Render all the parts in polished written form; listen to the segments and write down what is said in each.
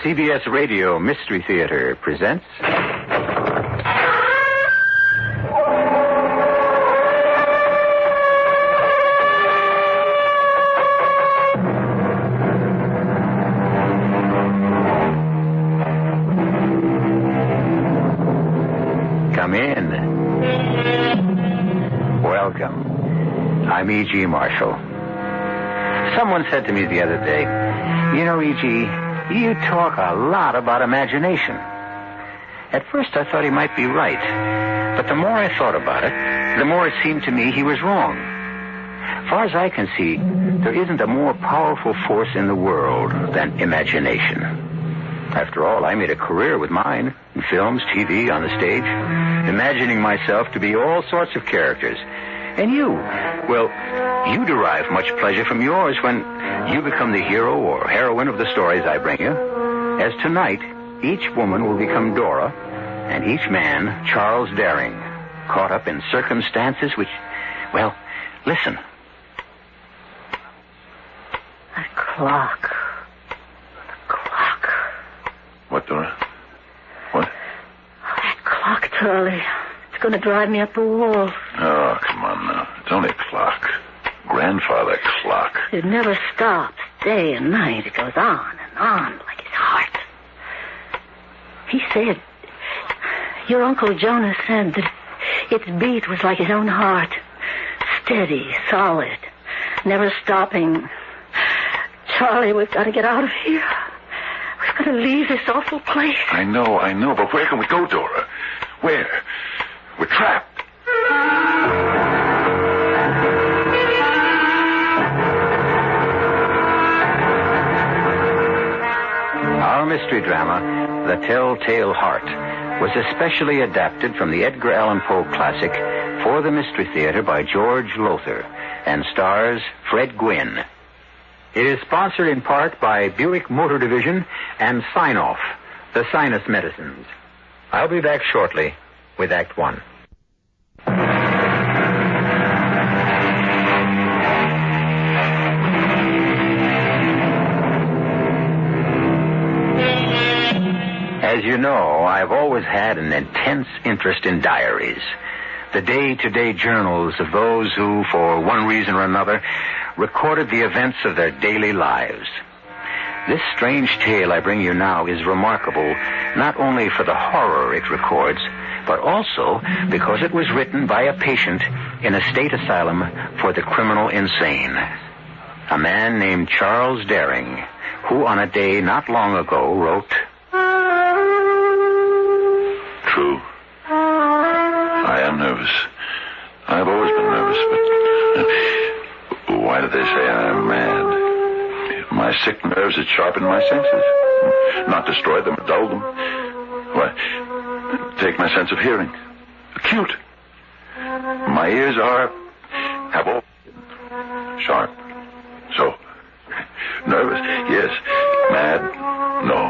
CBS Radio Mystery Theater presents... Come in. Welcome. I'm E.G. Marshall. Someone said to me the other day, "You know, E.G., you talk a lot about imagination." At first I thought he might be right, but the more I thought about it, the more it seemed to me he was wrong. As far as I can see, there isn't a more powerful force in the world than imagination. After all, I made a career with mine, in films, TV, on the stage, imagining myself to be all sorts of characters. And you, well, you derive much pleasure from yours when you become the hero or heroine of the stories I bring you. As tonight, each woman will become Dora, and each man Charles Daring, caught up in circumstances which, well, listen. That clock. What, Dora? What? Oh, that clock, Charlie. It's going to drive me up the wall. Oh, come on now. It's only a clock. Grandfather clock. It never stops, day and night. It goes on and on like his heart. He said, your Uncle Jonas said that its beat was like his own heart. Steady, solid, never stopping. Charlie, we've got to get out of here. We've got to leave this awful place. I know, but where can we go, Dora? Where? We're trapped. Our mystery drama, The Telltale Heart, was especially adapted from the Edgar Allan Poe classic for the Mystery Theater by George Lothar and stars Fred Gwynne. It is sponsored in part by Buick Motor Division and Sign-Off, the sinus medicines. I'll be back shortly with Act One. As you know, I've always had an intense interest in diaries, the day-to-day journals of those who, for one reason or another, recorded the events of their daily lives. This strange tale I bring you now is remarkable not only for the horror it records, but also because it was written by a patient in a state asylum for the criminal insane. A man named Charles Daring, who on a day not long ago wrote... True. I am nervous. I've always been nervous, but why do they say I am mad? My sick nerves had sharpened my senses. Not destroyed them or dulled them. Why, take my sense of hearing. Acute. My ears have all sharp. So, nervous, yes. Mad, no.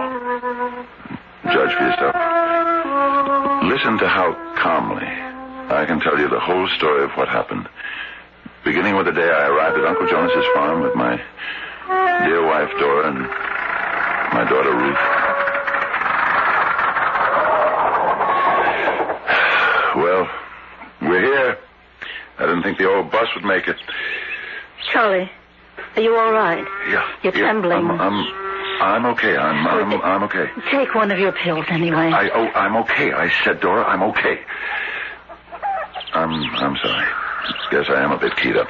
Judge for yourself. Listen to how calmly I can tell you the whole story of what happened. Beginning with the day I arrived at Uncle Jonas's farm with my dear wife, Dora, and my daughter, Ruth. Well, we're here. I didn't think the old bus would make it. Charlie, are you all right? Yeah. You're trembling. I'm okay. I'm okay. Take one of your pills anyway. I'm okay. I said, Dora, I'm okay. I'm sorry. Guess I am a bit keyed up.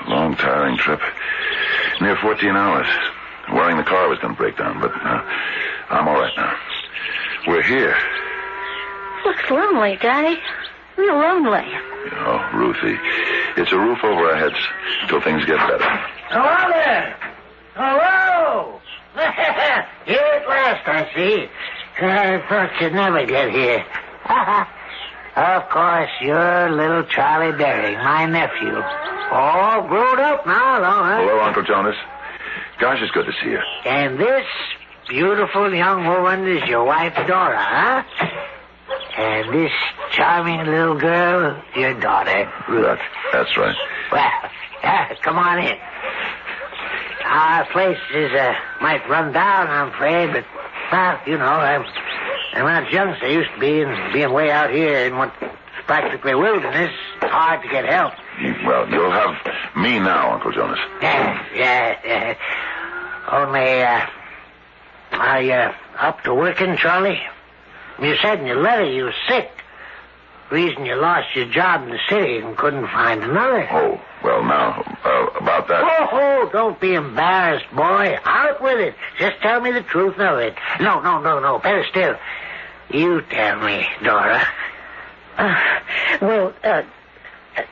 Long, tiring trip. Near 14 hours. Worrying the car was going to break down, but I'm all right now. We're here. Looks lonely, Daddy. Real lonely. Oh, Ruthie, it's a roof over our heads till things get better. Hello there. Hello. Here at last, I see. I thought you'd never get here. Of course, you're little Charlie Daring, my nephew. All grown up now, though, huh? Hello, Uncle Jonas. Gosh, it's good to see you. And this beautiful young woman is your wife, Dora, huh? And this charming little girl, your daughter, Ruth. That's right. Well, come on in. our place might run down, I'm afraid, but, well, you know, I'm not young as I used to be, and being way out here in what's practically wilderness, it's hard to get help. Well, you'll have me now, Uncle Jonas. Yeah. Only, are you up to working, Charlie? You said in your letter you were sick. Reason you lost your job in the city and couldn't find another. Oh, well, now, about that... Oh, don't be embarrassed, boy. Out with it. Just tell me the truth of it. No. Better still. You tell me, Dora.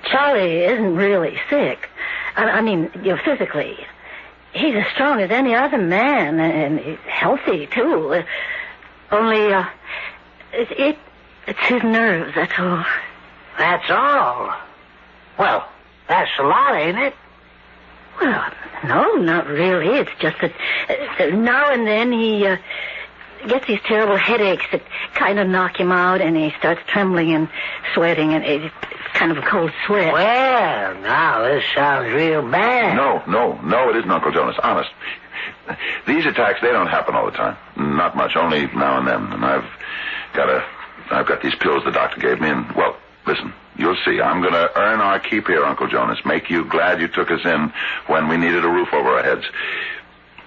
Charlie isn't really sick. I mean, physically. He's as strong as any other man, and he's healthy, too. Only, it's his nerves, that's all. That's all? Well, that's a lot, ain't it? Well, no, not really. It's just that now and then he gets these terrible headaches that kind of knock him out, and he starts trembling and sweating, and it's kind of a cold sweat. Well, now, this sounds real bad. No, it isn't, Uncle Jonas. Honest. These attacks, they don't happen all the time. Not much, only now and then. And I've got these pills the doctor gave me, and, well, listen, you'll see. I'm going to earn our keep here, Uncle Jonas. Make you glad you took us in when we needed a roof over our heads.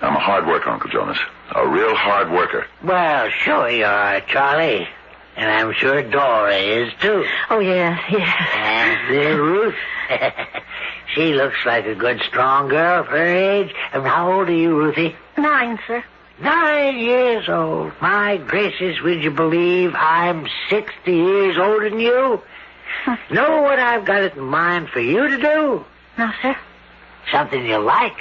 I'm a hard worker, Uncle Jonas. A real hard worker. Well, sure you are, Charlie. And I'm sure Dora is, too. Oh, yes. And Ruth. She looks like a good, strong girl for her age. And how old are you, Ruthie? 9, sir. 9 years old. My gracious, would you believe I'm 60 years older than you? Know what I've got it in mind for you to do? No, sir. Something you like.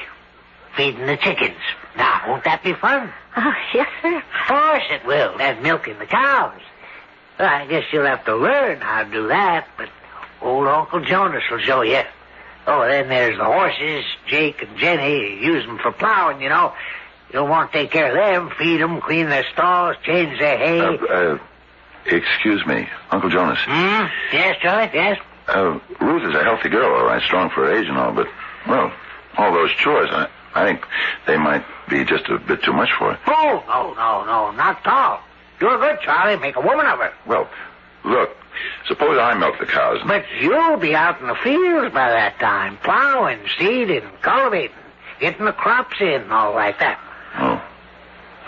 Feeding the chickens. Now, won't that be fun? Oh, yes, sir. Of course it will. And milking the cows. Well, I guess you'll have to learn how to do that, but old Uncle Jonas will show you. Oh, then there's the horses. Jake and Jenny use them for plowing, you know. You'll want to take care of them, feed them, clean their stalls, change their hay. Excuse me, Uncle Jonas. Yes, Charlie, yes? Ruth is a healthy girl, all right, strong for her age and all, but, well, all those chores, I think they might be just a bit too much for her. Oh, no, not at all. You're good, Charlie. Make a woman of her. Well, look, suppose I milk the cows. But you'll be out in the fields by that time, plowing, seeding, cultivating, getting the crops in and all like that.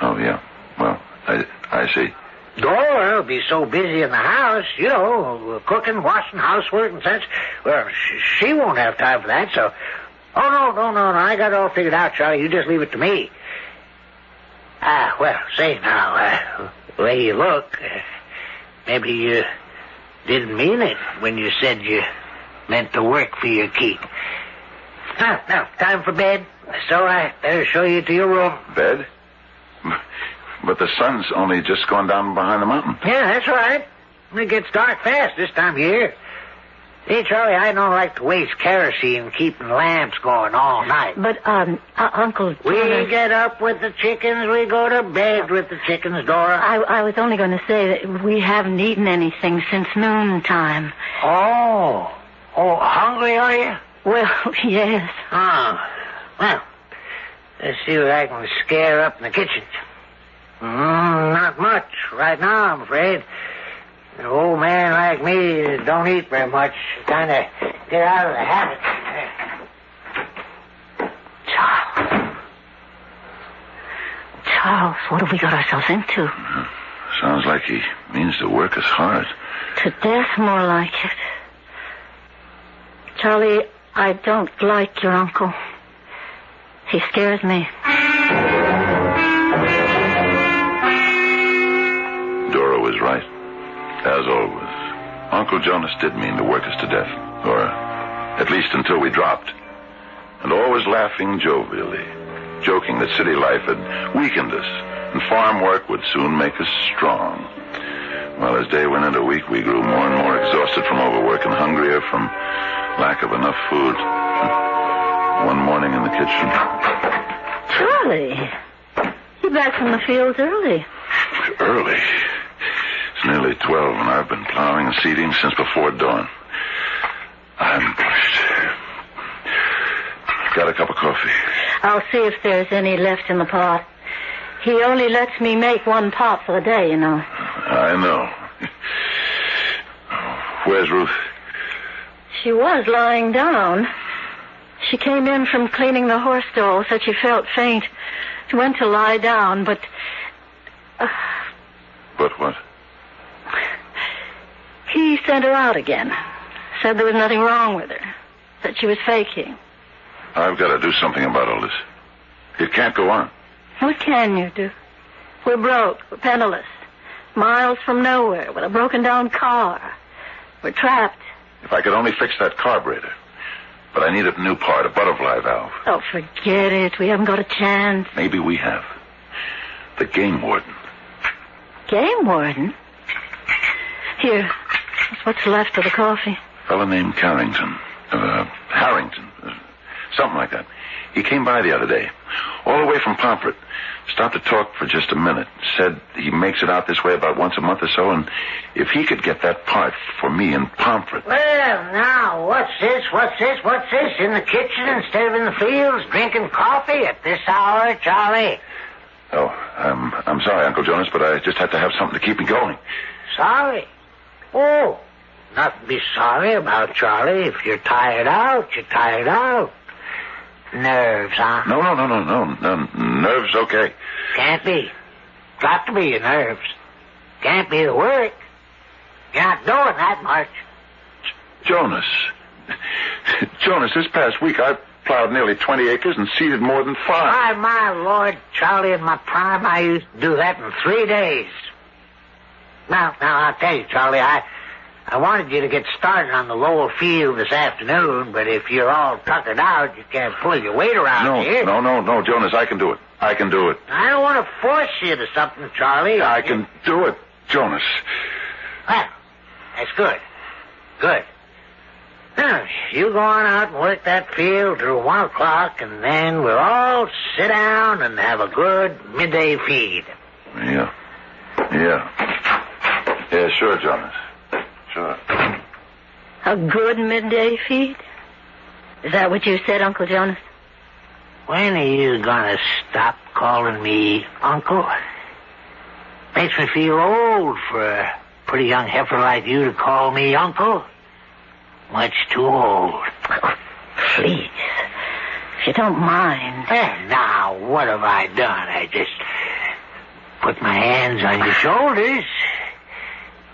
Oh, yeah. Well, I see. Dora will be so busy in the house, you know, cooking, washing, housework and such. Well, she won't have time for that, so... Oh, no. I got it all figured out, Charlie. You just leave it to me. Well, say now, the way you look, maybe you didn't mean it when you said you meant to work for your keep. Now, time for bed. So I better show you to your room. Bed? But the sun's only just gone down behind the mountain. Yeah, that's right. It gets dark fast this time of year. See, Charlie, I don't like to waste kerosene keeping lamps going all night. But, Uncle Jonas... We get up with the chickens, we go to bed with the chickens, Dora. I was only going to say that we haven't eaten anything since noontime. Oh, hungry are you? Well, yes. Well, let's see what I can scare up in the kitchen. Not much right now, I'm afraid. An old man like me don't eat very much. Kind of get out of the habit. Charles, what have we got ourselves into? Sounds like he means to work us hard. To death, more like it. Charlie, I don't like your uncle. He scares me. Dora was right. As always, Uncle Jonas did mean to work us to death, or at least until we dropped. And always laughing jovially, joking that city life had weakened us, and farm work would soon make us strong. Well, as day went into week, we grew more and more exhausted from overwork and hungrier from lack of enough food. One morning in the kitchen... Charlie, you're back from the fields early. Early? It's nearly 12, and I've been plowing and seeding since before dawn. I'm pushed. got a cup of coffee. I'll see if there's any left in the pot. He only lets me make one pot for the day, you know. I know. Where's Ruth? She was lying down. She came in from cleaning the horse stall, said she felt faint. She went to lie down, but... But what? He sent her out again. Said there was nothing wrong with her. That she was faking. I've got to do something about all this. It can't go on. What can you do? We're broke. We're penniless. Miles from nowhere with a broken-down car. We're trapped. If I could only fix that carburetor. But I need a new part, a butterfly valve. Oh, forget it. We haven't got a chance. Maybe we have. The game warden. Game warden? Here. That's what's left of the coffee. A fellow named Carrington. Harrington. Something like that. He came by the other day. All the way from Pomfret. Stopped to talk for just a minute. Said he makes it out this way about once a month or so, and if he could get that part for me in Pomfret. Well, now, what's this in the kitchen instead of in the fields drinking coffee at this hour, Charlie? Oh, I'm sorry, Uncle Jonas, but I just had to have something to keep me going. Sorry? Oh, nothing to be sorry about, Charlie. If you're tired out, you're tired out. Nerves, huh? No. Nerves, okay. Can't be. Got to be your nerves. Can't be the work. You're not doing that much. Jonas, this past week I plowed nearly 20 acres and seeded more than 5. My Lord, Charlie, in my prime, I used to do that in 3 days. Now, I'll tell you, Charlie, I wanted you to get started on the Lowell field this afternoon, but if you're all tuckered out, you can't pull your weight around here. No, Jonas, I can do it. I don't want to force you to something, Charlie. I can do it, Jonas. Well, that's good. Good. Now, you go on out and work that field till 1 o'clock, and then we'll all sit down and have a good midday feed. Yeah, sure, Jonas. Sure. A good midday feed? Is that what you said, Uncle Jonas? When are you gonna stop calling me Uncle? Makes me feel old for a pretty young heifer like you to call me Uncle. Much too old. Oh, please. If you don't mind. Now, what have I done? I just put my hands on your shoulders.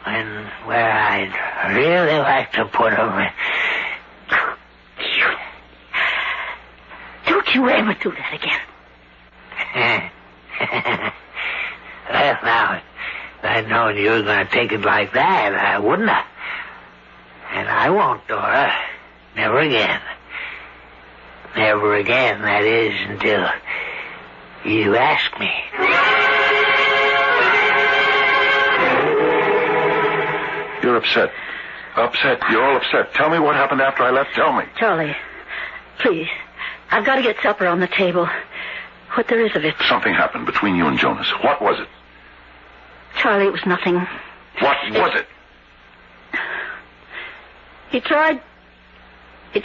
And where I'd really like to put them. Don't you ever do that again. Well, now, if I'd known you were going to take it like that, I wouldn't have. And I won't, Dora. Never again. Never again, that is, until you ask me. You're upset. You're all upset. Tell me what happened after I left. Tell me. Charlie, please. I've got to get supper on the table. What there is of it. Something happened between you and Jonas. What was it? Charlie, it was nothing. What was it? He tried to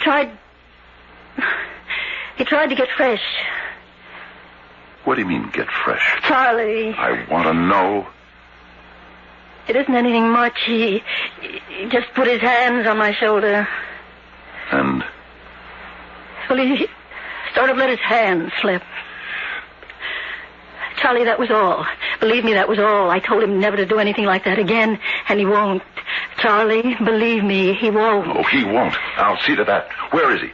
get fresh. What do you mean, get fresh? Charlie. I want to know. It isn't anything much. He just put his hands on my shoulder. And? Well, he sort of let his hands slip. Charlie, that was all. Believe me, that was all. I told him never to do anything like that again, and he won't. Charlie, believe me, he won't. Oh, he won't. I'll see to that. Where is he?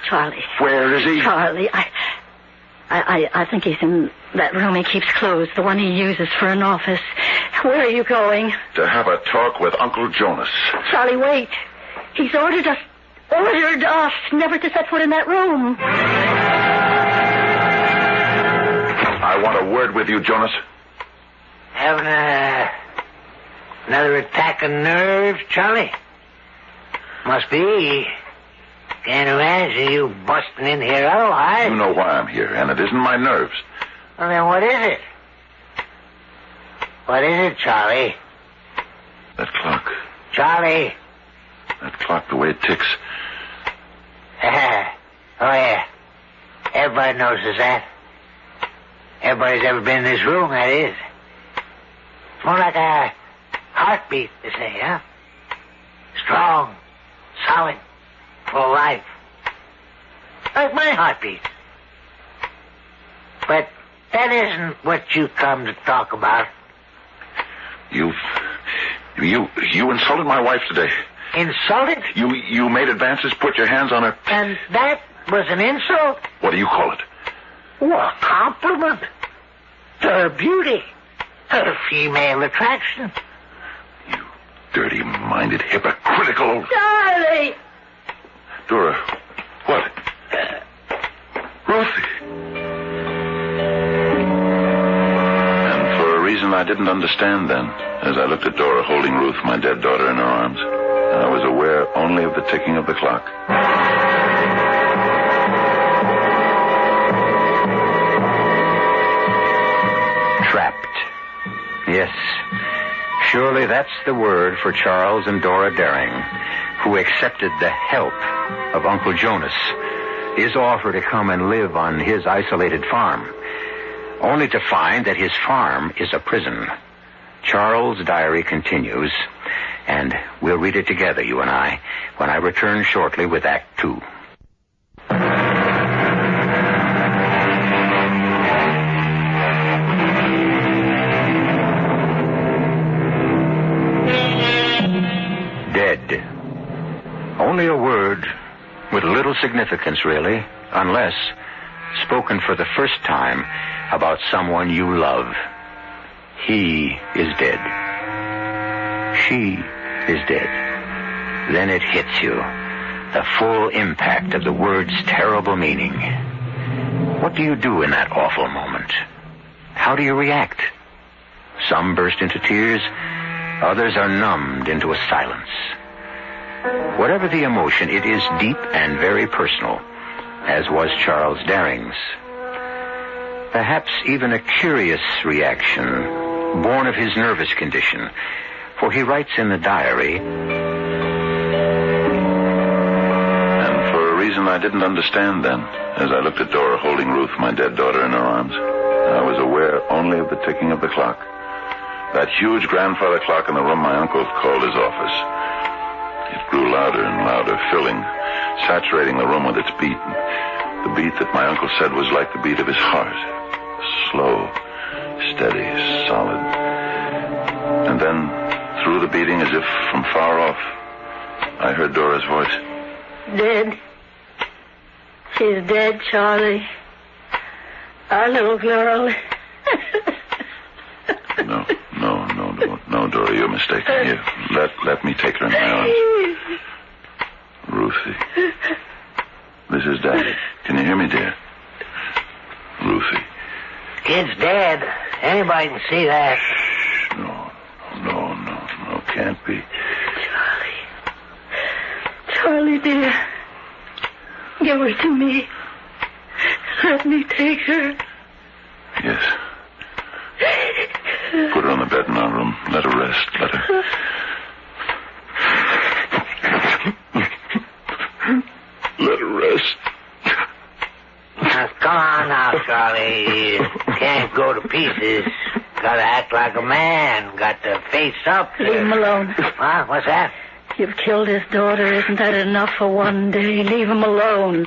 Charlie. Where is he? Charlie, I think he's in that room he keeps closed, the one he uses for an office. Where are you going? To have a talk with Uncle Jonas. Charlie, wait. He's ordered us never to set foot in that room. I want a word with you, Jonas. Having another attack of nerves, Charlie? Must be. Can't imagine you busting in here otherwise. You know why I'm here, and it isn't my nerves. Well, then what is it? What is it, Charlie? That clock. Charlie. That clock, the way it ticks. Oh, yeah. Everybody notices that. Everybody's ever been in this room, that is. It's more like a heartbeat, they say, huh? Strong, solid, full of life. Like my heartbeat. But that isn't what you come to talk about. You insulted my wife today. Insulted? You made advances, put your hands on her. And that was an insult? What do you call it? Well, a compliment. To her beauty. Her female attraction. You dirty-minded, hypocritical... Charlie! Dora, what? Ruthie. And for a reason I didn't understand then, as I looked at Dora holding Ruth, my dead daughter, in her arms, I was aware only of the ticking of the clock. Trapped. Yes. Surely that's the word for Charles and Dora Daring, who accepted the help of Uncle Jonas, his offer to come and live on his isolated farm, only to find that his farm is a prison. Charles' diary continues, and we'll read it together, you and I, when I return shortly with Act 2. Dead. Only a word with little significance, really, unless spoken for the first time about someone you love. He is dead. She is dead. Then it hits you, the full impact of the word's terrible meaning. What do you do in that awful moment? How do you react? Some burst into tears, others are numbed into a silence. Whatever the emotion, it is deep and very personal, as was Charles Daring's. Perhaps even a curious reaction, born of his nervous condition, for he writes in the diary, And for a reason I didn't understand then, as I looked at Dora holding Ruth, my dead daughter, in her arms, I was aware only of the ticking of the clock. That huge grandfather clock in the room my uncle called his office. It grew louder and louder, filling, saturating the room with its beat. The beat that my uncle said was like the beat of his heart. Slow, steady, solid. And then, through the beating, as if from far off, I heard Dora's voice. Dead. She's dead, Charlie. Our little girl. No, Dora, you're mistaken. Here, let me take her in my arms. Ruthie. This is Daddy. Can you hear me, dear? Ruthie. Kid's dead. Anybody can see that. No, can't be. Charlie, dear. Give her to me. Let me take her. Yes. Put her on the bed in our room. Let her rest. Let her rest. Now, come on now, Charlie. You can't go to pieces. Gotta act like a man. Got to face up. Leave him alone. Huh? What's that? You've killed his daughter. Isn't that enough for one day? Leave him alone.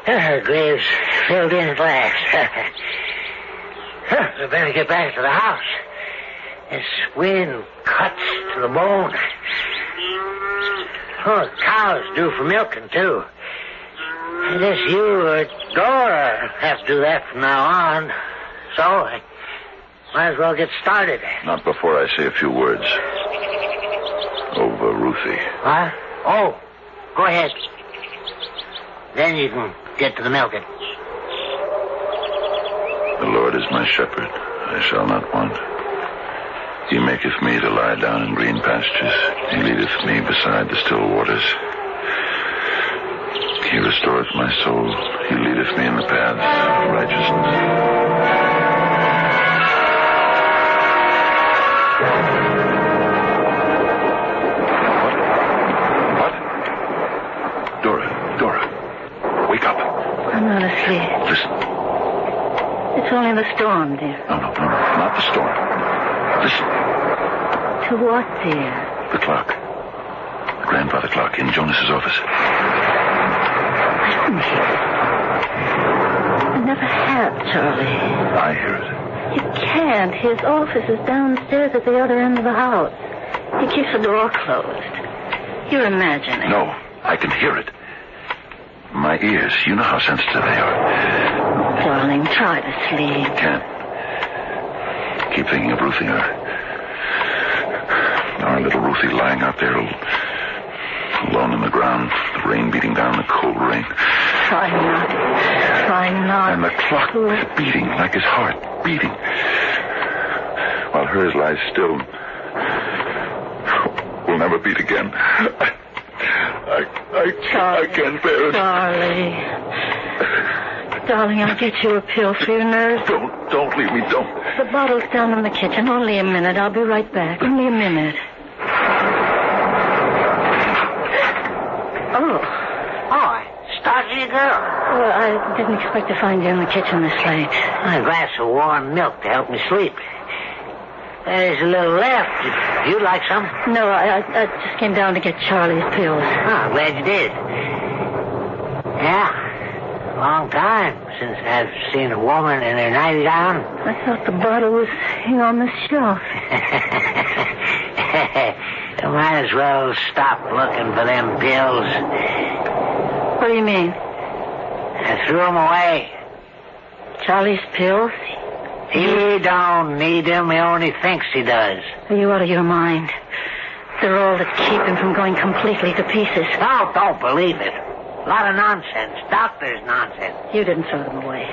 Her grave's filled in at last. We better get back to the house. This wind cuts to the bone. Oh, the cow's due for milking, too. I guess you or Dora have to do that from now on. So, I might as well get started. Not before I say a few words. Over Ruthie. What? Oh, go ahead. Then you can get to the milking. The Lord is my shepherd. I shall not want. He maketh me to lie down in green pastures. He leadeth me beside the still waters. He restoreth my my soul. He leadeth me in the paths of righteousness. Dora, wake up. I'm not asleep. Listen. It's only the storm, dear. No, not the storm. Listen. To what, dear? The clock. The grandfather clock in Jonas's office. I don't hear it. I never have, Charlie. I hear it. You can't. His office is downstairs at the other end of the house. He keeps the door closed. You're imagining. No, I can hear it. My ears, you know how sensitive they are. Darling, try to sleep. Can't. Keep thinking of Ruthie. Our little Ruthie lying out there alone in the ground, the rain beating down, the cold rain. Try not. And the clock beating like his heart, beating. While hers lies still. Will never beat again. I can't bear it. Darling, I'll get you a pill for your nerves. Don't leave me, don't. The bottle's down in the kitchen. Only a minute. I'll be right back. Only a minute. Starchy girl. Well, I didn't expect to find you in the kitchen this late. A glass of warm milk to help me sleep. There's a little left. If you'd like some? No, I just came down to get Charlie's pills. Oh, glad you did. Yeah. Long time since I've seen a woman in her nightgown. I thought the bottle was on the shelf. You might as well stop looking for them pills. What do you mean? I threw them away. Charlie's pills? He don't need them. He only thinks he does. Are you out of your mind? They're all that keep him from going completely to pieces. No, don't believe it. A lot of nonsense. Doctor's nonsense. You didn't throw them away.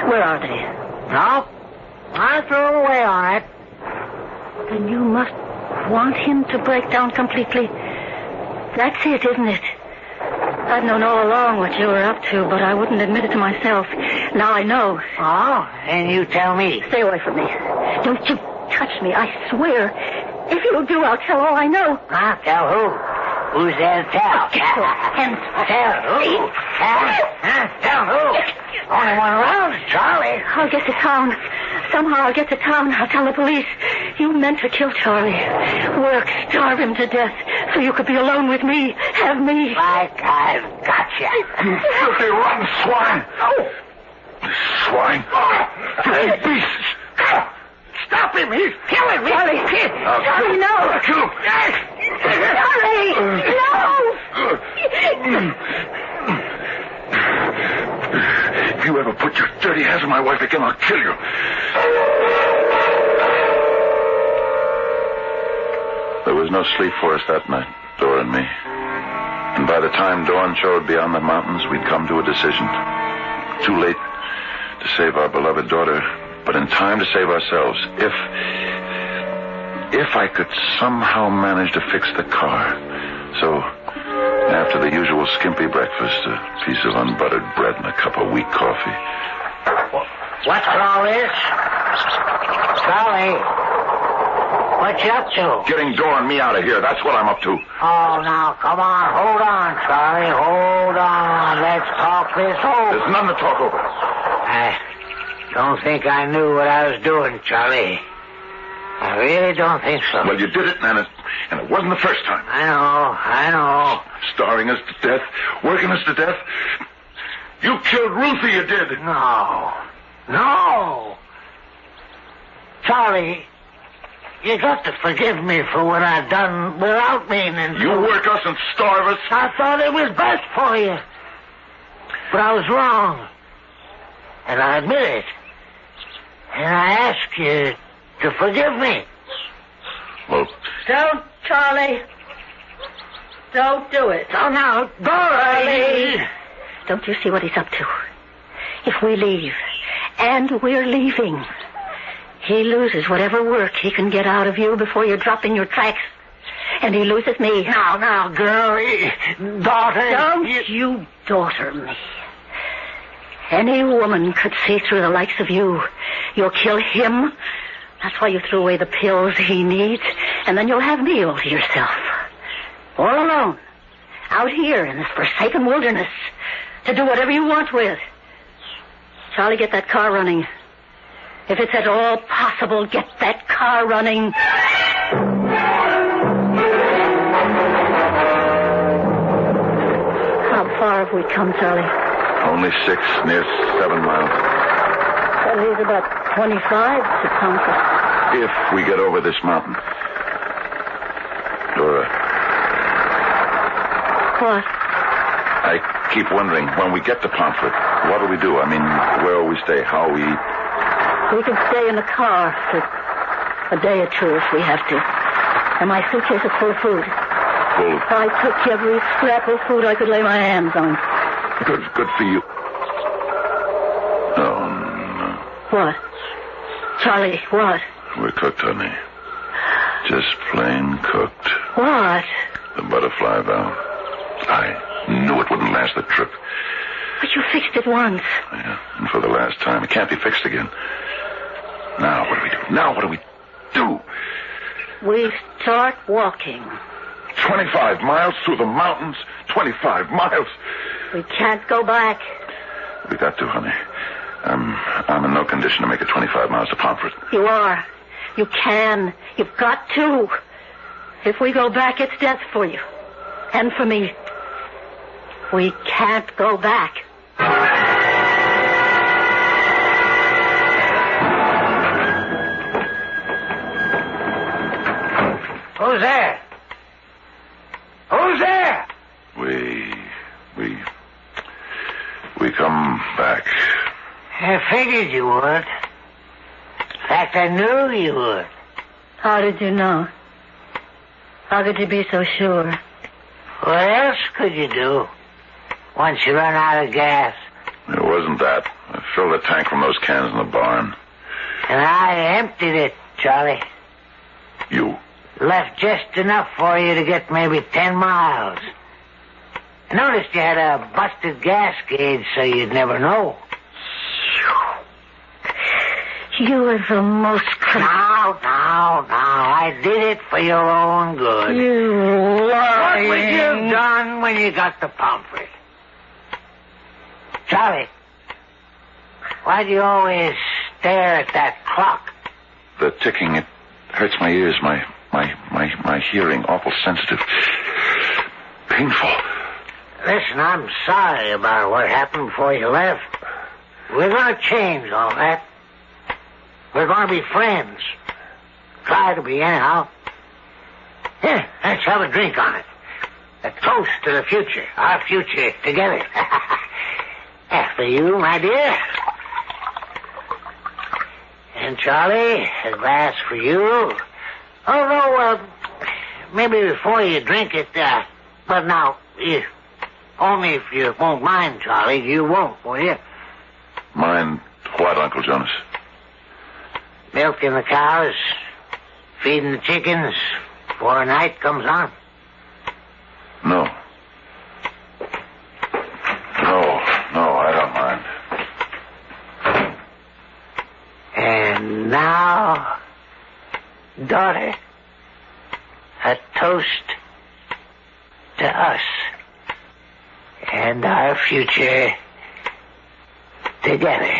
Where are they? No. I threw them away, all right. Then you must want him to break down completely. That's it, isn't it? I've known all along what you were up to, but I wouldn't admit it to myself. Now I know. Oh? And you tell me. Stay away from me. Don't you touch me, I swear. If you do, I'll tell all I know. Huh? Tell who? Who's there to tell? Get your hands off. Tell who? Huh? Tell who? Only one around, Charlie. I'll get to town. Somehow I'll get to town. I'll tell the police. You meant to kill Charlie. Work, starve him to death, so you could be alone with me. Have me. Like I've got you. You filthy, rotten swine. Oh. Swine. Filthy beasts. Stop him. He's killing me. Charlie. Charlie, no. Kill him. Charlie, no. If you ever put your dirty hands on my wife again, I'll kill you. There was no sleep for us that night, Dora and me. And by the time dawn showed beyond the mountains, we'd come to a decision. Too late to save our beloved daughter, but in time to save ourselves. If I could somehow manage to fix the car. So, after the usual skimpy breakfast, a piece of unbuttered bread and a cup of weak coffee. What's all this? Charlie, what you up to? Getting Dora and me out of here. That's what I'm up to. Oh, now, come on. Hold on, Charlie. Hold on. Let's talk this over. There's none to talk over. I don't think I knew what I was doing, Charlie. I really don't think so. Well, you did it, and it wasn't the first time. I know. Starving us to death, working us to death. You killed Ruthie, you did. No. Charlie, you got to forgive me for what I've done without meaning to. You work us and starve us. I thought it was best for you. But I was wrong. And I admit it. And I ask you to forgive me. Well, Don't, Charlie. Don't do it. Oh, now, Dora. Don't you see what he's up to? If we leave, and we're leaving, he loses whatever work he can get out of you before you drop in your tracks. And he loses me. Now, girl. Daughter. Don't you daughter me. Any woman could see through the likes of you. You'll kill him. That's why you threw away the pills he needs. And then you'll have me all to yourself. All alone. Out here in this forsaken wilderness. To do whatever you want with. Charlie, get that car running. If it's at all possible, get that car running. How far have we come, Charlie? Only 6, near 7 miles. That leaves about 25 to Pomfret. If we get over this mountain. Dora. What? I keep wondering, when we get to Pomfret, what do we do? I mean, where will we stay? How will we eat? We can stay in the car for a day or two if we have to. And my suitcase is full of food. Full? I took every scrap of food I could lay my hands on. Good for you. Oh, no. What? Charlie, what? We're cooked, honey. Just plain cooked. What? The butterfly valve. I knew it wouldn't last the trip. But you fixed it once. Yeah, and for the last time. It can't be fixed again. Now what do we do? Now what do we do? We start walking. 25 miles through the mountains. 25 miles. We can't go back. We got to, honey. I'm in no condition to make it 25 miles to Pomfret. You are. You can. You've got to. If we go back, it's death for you. And for me. We can't go back. Who's there? Who's there? We come back. I figured you would. In fact, I knew you would. How did you know? How could you be so sure? What else could you do once you run out of gas? It wasn't that. I filled a tank from those cans in the barn. And I emptied it, Charlie. You? Left just enough for you to get maybe 10 miles. I noticed you had a busted gas gauge, so you'd never know. You are the most... Now. I did it for your own good. You lying... What would you have done when you got to Pomfret? Charlie, why do you always stare at that clock? The ticking, it hurts my ears, my hearing, awful sensitive. Painful. Listen, I'm sorry about what happened before you left. We're going to change all that. We're going to be friends. Try to be, anyhow. Here, let's have a drink on it. A toast to the future. Our future together. After you, my dear. And Charlie, a glass for you. Oh, no, maybe before you drink it, but now, only if you won't mind, Charlie. You won't, will you? Mind what, Uncle Jonas? Milking the cows, feeding the chickens before night comes on. No, I don't mind. And now, daughter, a toast to us and our future together.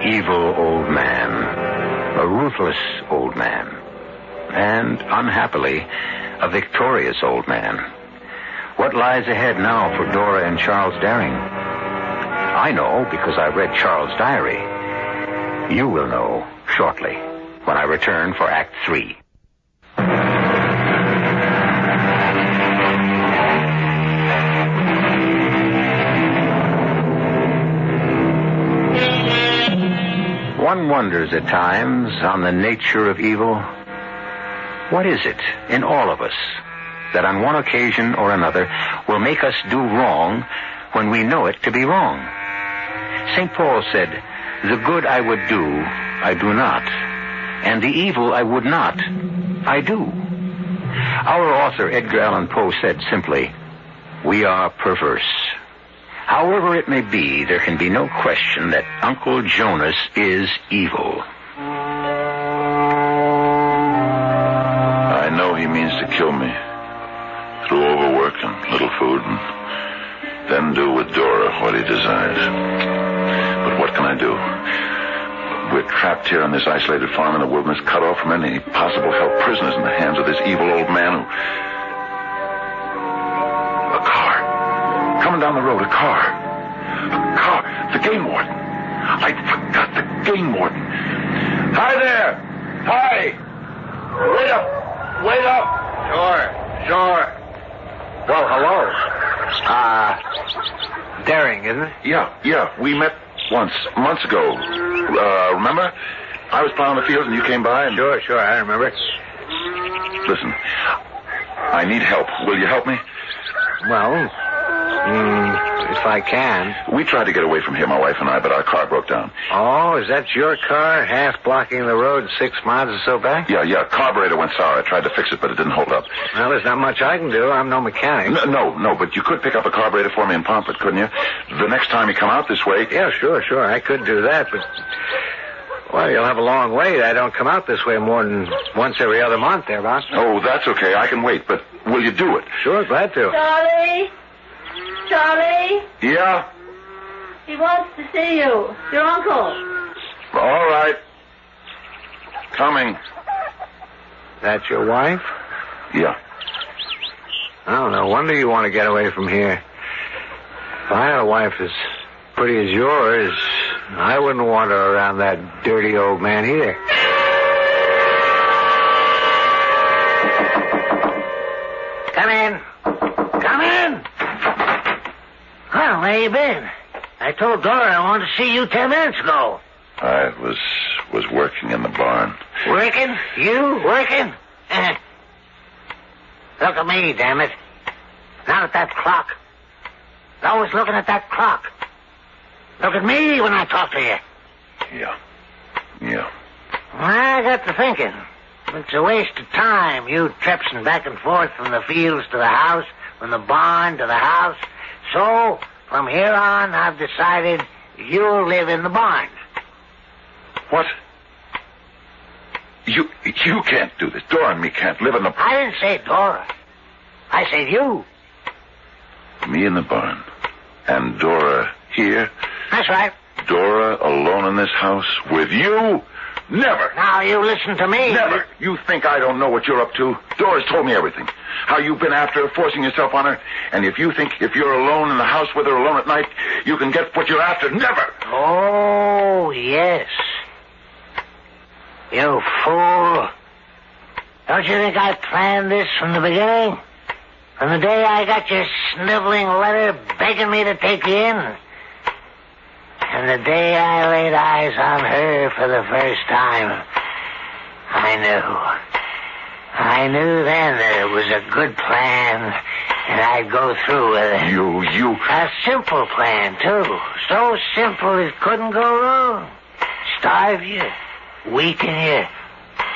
Evil old man, a ruthless old man, and, unhappily, a victorious old man. What lies ahead now for Dora and Charles Daring? I know because I read Charles' diary. You will know shortly when I return for Act 3. One wonders at times on the nature of evil. What is it in all of us that on one occasion or another will make us do wrong when we know it to be wrong? St. Paul said, "The good I would do, I do not, and the evil I would not, I do. Our author, Edgar Allan Poe, said simply, "We are perverse." However it may be, there can be no question that Uncle Jonas is evil. I know he means to kill me. Through overwork and little food, and then do with Dora what he desires. But what can I do? We're trapped here on this isolated farm in the wilderness, cut off from any possible help, prisoners in the hands of this evil old man who... A car. Coming down the road, a car. A car. The game warden. I forgot the game warden. Hi there. Hi. Wait up. Wait up. Sure. Well, hello. Daring, isn't it? Yeah. We met once, months ago. Remember? I was plowing the fields and you came by and... Sure, I remember. Listen, I need help. Will you help me? Well, if I can. We tried to get away from here, my wife and I, but our car broke down. Oh, is that your car, half blocking the road 6 miles or so back? Yeah. Carburetor went sour. I tried to fix it, but it didn't hold up. Well, there's not much I can do. I'm no mechanic. No, but you could pick up a carburetor for me and pump it, couldn't you? The next time you come out this way... Yeah, sure. I could do that, but... Well, you'll have a long wait. I don't come out this way more than once every other month there, boss. Oh, that's okay. I can wait, but will you do it? Sure, glad to. Charlie? Yeah? He wants to see you. Your uncle. All right. Coming. That your wife? Yeah. Oh, no wonder you want to get away from here. If I had a wife as pretty as yours, I wouldn't want her around that dirty old man either. Come in. Well, where you been? I told Dora I wanted to see you 10 minutes ago. I was working in the barn. Working? You working? Look at me, damn it. Not at that clock. Always looking at that clock. Look at me when I talk to you. Yeah. I got to thinking. It's a waste of time, you tripsing back and forth from the fields to the house, from the barn to the house. So, from here on, I've decided you'll live in the barn. What? You can't do this. Dora and me can't live in the... I didn't say Dora. I said you. Me in the barn. And Dora here? That's right. Dora alone in this house with you? Never. Now, you listen to me. Never. You think I don't know what you're up to? Dora's told me everything. How you've been after her, forcing yourself on her. And if you think if you're alone in the house with her alone at night, you can get what you're after, never. Oh, yes. You fool. Don't you think I planned this from the beginning? From the day I got your sniveling letter begging me to take you in. And the day I laid eyes on her for the first time, I knew then that it was a good plan, and I'd go through with it. You... A simple plan, too. So simple it couldn't go wrong. Starve you, weaken you,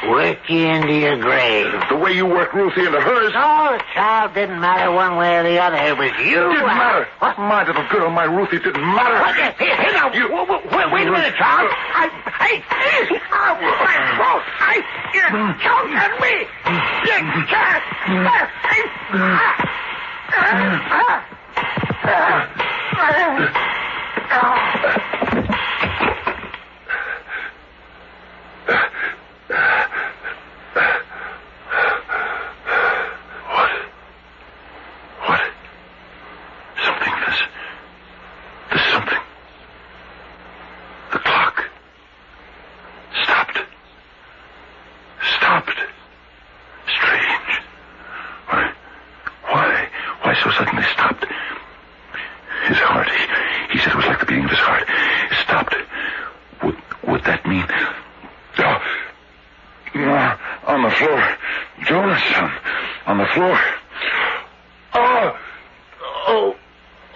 work you into your grave. The way you worked Ruthie into hers... No, the child didn't matter one way or the other. It was you. It didn't matter. What? My little girl, my Ruthie didn't matter. What? Here now. Wait a minute, child. You choked on me. You can't. What? There's something. The clock. Stopped. Strange. Why so suddenly stopped? His heart. He said it was like the beating of his heart. It stopped. Would that mean... on the floor. Jonas, on the floor.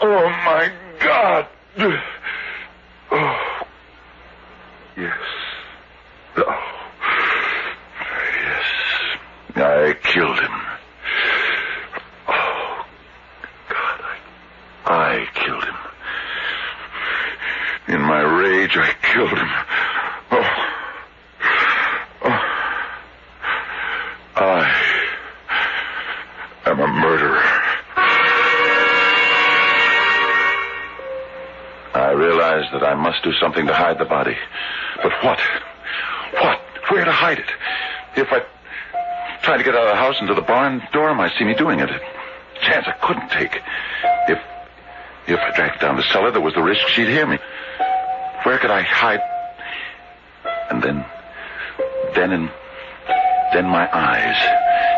Oh, my God. Oh. Yes. Oh. I killed him. Oh, God, I killed him. In my rage, I killed him. I am a murderer. I realized that I must do something to hide the body. But what? What? Where to hide it? If I tried to get out of the house into the barn, Dora might see me doing it. A chance I couldn't take. If I dragged it down the cellar, there was the risk she'd hear me. Where could I hide? And then my eyes,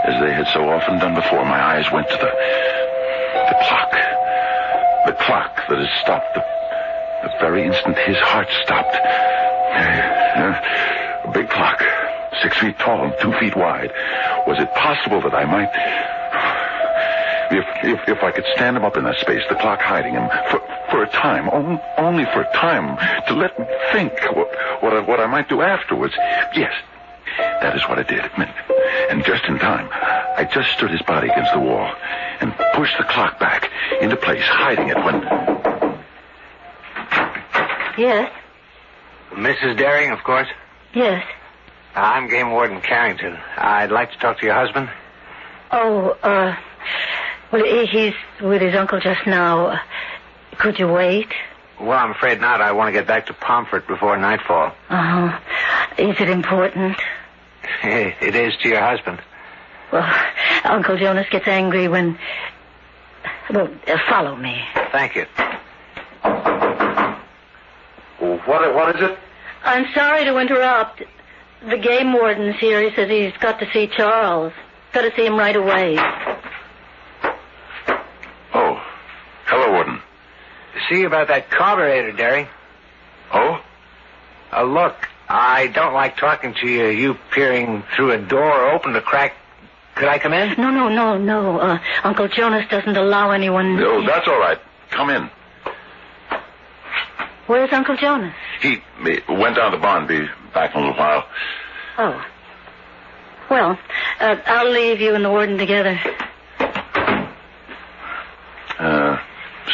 as they had so often done before, my eyes went to the clock. The clock that had stopped the very instant his heart stopped. A big clock, 6 feet tall and 2 feet wide. Was it possible that I might... If I could stand him up in that space, the clock hiding him, for a time, only for a time, to let me think what I might do afterwards. Yes, that is what I did. And just in time, I just stood his body against the wall and pushed the clock back into place, hiding it when... Yes? Mrs. Daring, of course? Yes. I'm Game Warden Carrington. I'd like to talk to your husband. Oh, well, he's with his uncle just now. Could you wait? Well, I'm afraid not. I want to get back to Pomfret before nightfall. Oh, is it important? It is to your husband. Well, Uncle Jonas gets angry when... Well, follow me. Thank you. What is it? I'm sorry to interrupt. The game warden's here. He says he's got to see Charles. Got to see him right away. Oh, hello, Warden. See about that carburetor, Daring. Oh? Look, I don't like talking to you. You peering through a door open to crack. Could I come in? No. Uncle Jonas doesn't allow anyone... Oh, that's all right. Come in. Where's Uncle Jonas? He went down to the barn. Be back in a little while. Oh. Well, I'll leave you and the warden together.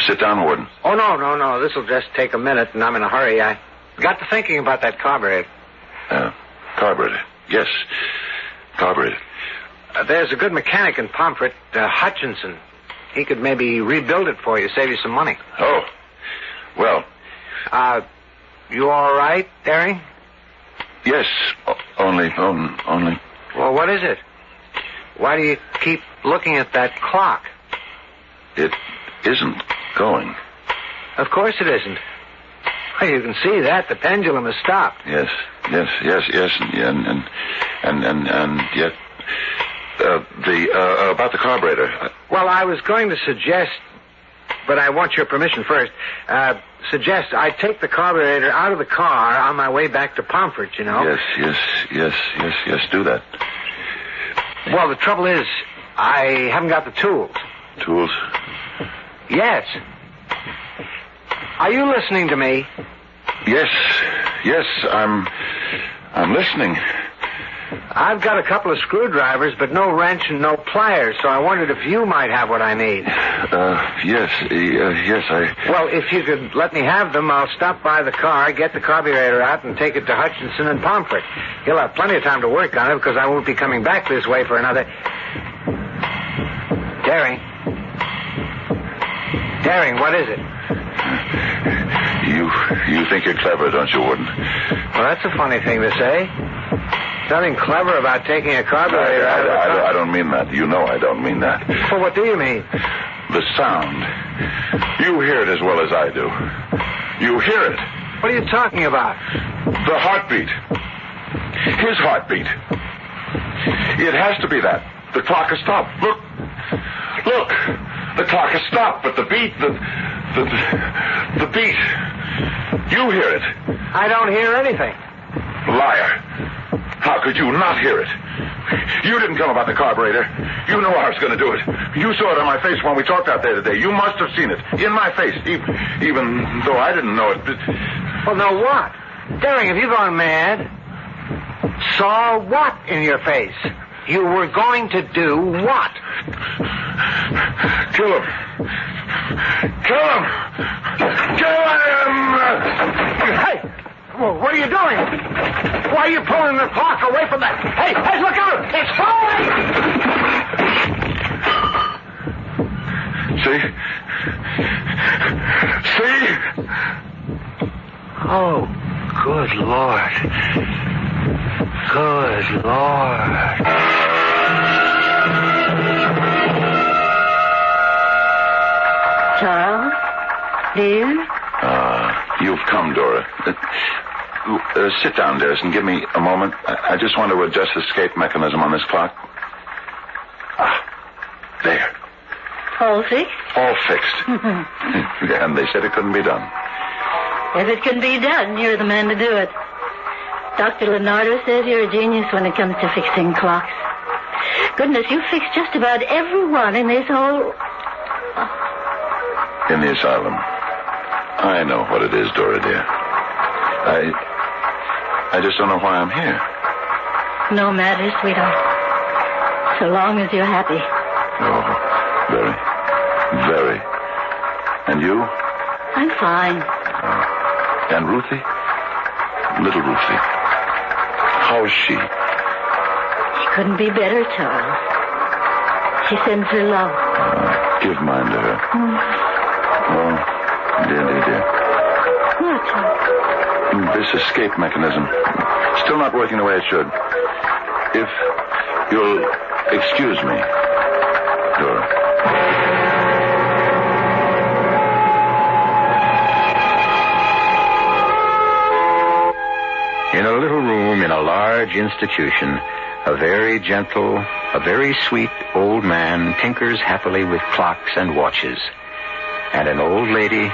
Sit down, Warden. Oh, no. This'll just take a minute, and I'm in a hurry. I got to thinking about that carburetor. Carburetor. Yes, carburetor. There's a good mechanic in Pomfret, Hutchinson. He could maybe rebuild it for you, save you some money. Oh, well... you all right, Daring? Yes, only... Well, what is it? Why do you keep looking at that clock? It isn't going. Of course it isn't. Well, you can see that. The pendulum has stopped. Yes, and yet... about the carburetor... Well, I was going to suggest... But I want your permission first. Suggest I take the carburetor out of the car on my way back to Pomfret, you know? Yes, do that. Well, the trouble is, I haven't got the tools. Tools? Yes. Are you listening to me? Yes, I'm listening. I've got a couple of screwdrivers, but no wrench and no pliers, so I wondered if you might have what I need. Yes, Well, if you could let me have them, I'll stop by the car, get the carburetor out, and take it to Hutchinson and Pomfret. He'll have plenty of time to work on it, because I won't be coming back this way for another... Daring, what is it? You think you're clever, don't you, Warden? Well, that's a funny thing to say. Nothing clever about taking a carburetor out of the car. I don't mean that. You know I don't mean that. Well, what do you mean? The sound. You hear it as well as I do. You hear it. What are you talking about? The heartbeat. His heartbeat. It has to be that. The clock has stopped. Look. The clock has stopped, but the beat, the beat. You hear it. I don't hear anything. Liar. How could you not hear it? You didn't come about the carburetor. You knew I was going to do it. You saw it on my face when we talked out there today. You must have seen it. In my face. Even though I didn't know it. Well, no, what? Daring, have you gone mad? Saw what in your face? You were going to do what? Kill him. Kill him. Kill him. Hey! Well, what are you doing? Why are you pulling the clock away from that? Hey, look out! It's falling! See? Oh, good Lord. Good Lord. Charles, dear? You've come, Dora. Sit down, dearest, and give me a moment. I just want to adjust the escape mechanism on this clock. There. All fixed? All fixed. Yeah, and they said it couldn't be done. If it can be done, you're the man to do it. Dr. Leonardo says you're a genius when it comes to fixing clocks. Goodness, you fixed just about every one in this whole... In the asylum. I know what it is, Dora, dear. I just don't know why I'm here. No matter, sweetheart. So long as you're happy. Oh, very, very. And you? I'm fine. And Ruthie? Little Ruthie. How's she? She couldn't be better, Charles. She sends her love. Give mine to her. Oh, dear. What? This escape mechanism. Still not working the way it should. If you'll excuse me, Dora. In a little room in a large institution, a very gentle, a very sweet old man tinkers happily with clocks and watches. And an old lady,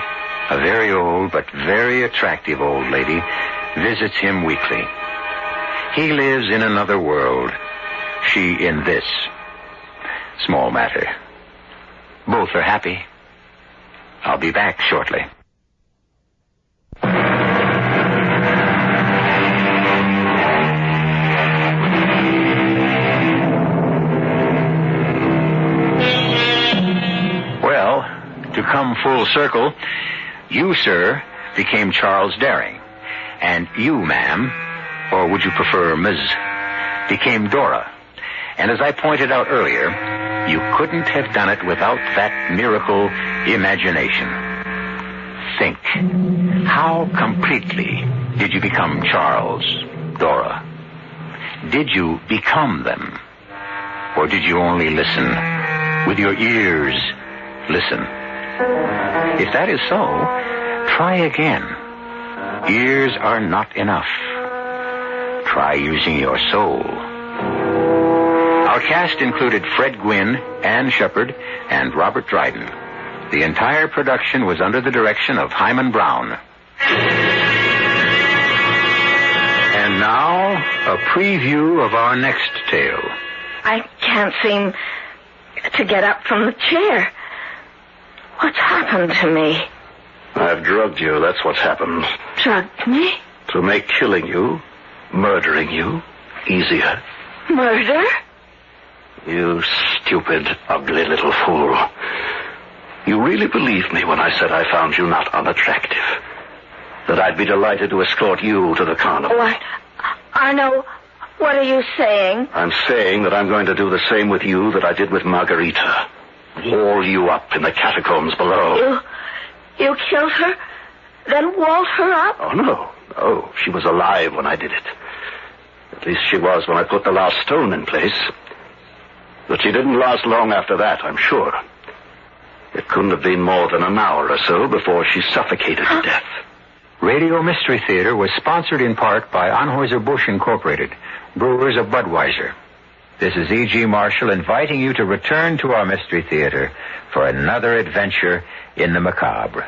a very old but very attractive old lady, visits him weekly. He lives in another world, she in this. Small matter. Both are happy. I'll be back shortly. Well, to come full circle, you, sir, became Charles Daring. And you, ma'am, or would you prefer Ms., became Dora. And as I pointed out earlier, you couldn't have done it without that miracle imagination. Think, how completely did you become Charles, Dora? Did you become them? Or did you only listen with your ears? Listen. If that is so, try again. Ears are not enough. Try using your soul. Our cast included Fred Gwynne, Ann Shepard, and Robert Dryden. The entire production was under the direction of Hyman Brown. And now, a preview of our next tale. I can't seem to get up from the chair. What's happened to me? I've drugged you, that's what's happened. Drugged me? To make killing you, murdering you, easier. Murder? You stupid, ugly little fool. You really believed me when I said I found you not unattractive. That I'd be delighted to escort you to the carnival. What? Arno, what are you saying? I'm saying that I'm going to do the same with you that I did with Margarita. Wall you up in the catacombs below. You killed her? Then walled her up? Oh, no. She was alive when I did it. At least she was when I put the last stone in place. But she didn't last long after that, I'm sure. It couldn't have been more than an hour or so before she suffocated to death. Radio Mystery Theater was sponsored in part by Anheuser-Busch Incorporated, brewers of Budweiser. This is E.G. Marshall inviting you to return to our Mystery Theater for another adventure in the macabre.